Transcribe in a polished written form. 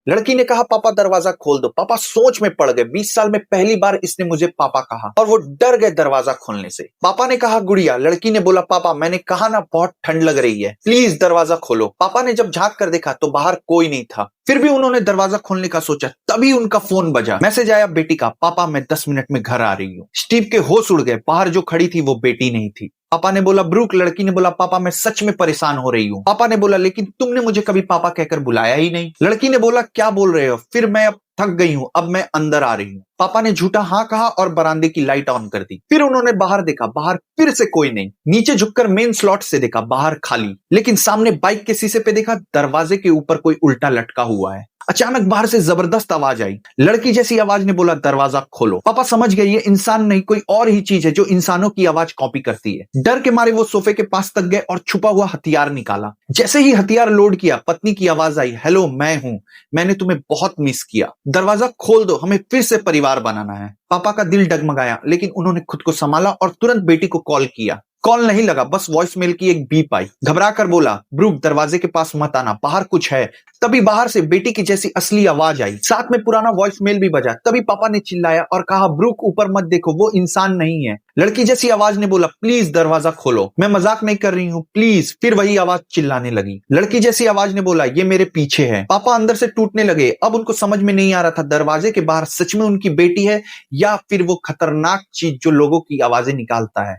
लड़की ने कहा पापा दरवाजा खोल दो। पापा सोच में पड़ गए। 20 साल में पहली बार इसने मुझे पापा कहा और वो डर गए दरवाजा खोलने से। पापा ने कहा गुड़िया। लड़की ने बोला पापा मैंने कहा ना बहुत ठंड लग रही है, प्लीज दरवाजा खोलो। पापा ने जब झांक कर देखा तो बाहर कोई नहीं था। फिर भी उन्होंने दरवाजा खोलने का सोचा, तभी उनका फोन बजा। मैसेज आया बेटी का, पापा मैं 10 मिनट में घर आ रही हूँ। स्टीव के होश उड़ गए। बाहर जो खड़ी थी वो बेटी नहीं थी। पापा ने बोला ब्रूक। लड़की ने बोला पापा मैं सच में परेशान हो रही हूँ। पापा ने बोला लेकिन तुमने मुझे कभी पापा कहकर बुलाया ही नहीं। लड़की ने बोला क्या बोल रहे हो? फिर मैं अब थक गई हूँ, अब मैं अंदर आ रही हूँ। पापा ने झूठा हाँ कहा और बरामदे की लाइट ऑन कर दी। फिर उन्होंने बाहर देखा, बाहर फिर से कोई नहीं। नीचे झुककर मेन स्लॉट से देखा, बाहर खाली। लेकिन सामने बाइक के शीशे पे देखा, दरवाजे के ऊपर कोई उल्टा लटका हुआ है। अचानक बाहर से जबरदस्त आवाज आई। लड़की जैसी आवाज ने बोला दरवाजा खोलो। पापा समझ गए ये इंसान नहीं कोई और ही चीज है जो इंसानों की आवाज कॉपी करती है। डर के मारे वो सोफे के पास तक गए और छुपा हुआ हथियार निकाला। जैसे ही हथियार लोड किया, पत्नी की आवाज आई, हेलो मैं हूं, मैंने तुम्हें बहुत मिस किया, दरवाजा खोल दो, हमें फिर से परिवार बनाना है। पापा का दिल डगमगाया, लेकिन उन्होंने खुद को संभाला और तुरंत बेटी को कॉल किया। कॉल नहीं लगा, बस वॉइस मेल की एक बीप आई। घबरा कर बोला ब्रूक दरवाजे के पास मत आना, बाहर कुछ है। तभी बाहर से बेटी की जैसी असली आवाज आई, साथ में पुराना वॉइस मेल भी बजा। तभी पापा ने चिल्लाया और कहा ब्रूक ऊपर मत देखो, वो इंसान नहीं है। लड़की जैसी आवाज ने बोला प्लीज दरवाजा खोलो, मैं मजाक नहीं कर रही हूँ प्लीज। फिर वही आवाज चिल्लाने लगी। लड़की जैसी आवाज ने बोला ये मेरे पीछे है। पापा अंदर से टूटने लगे। अब उनको समझ में नहीं आ रहा था दरवाजे के बाहर सच में उनकी बेटी है या फिर वो खतरनाक चीज जो लोगों की आवाजें निकालता है।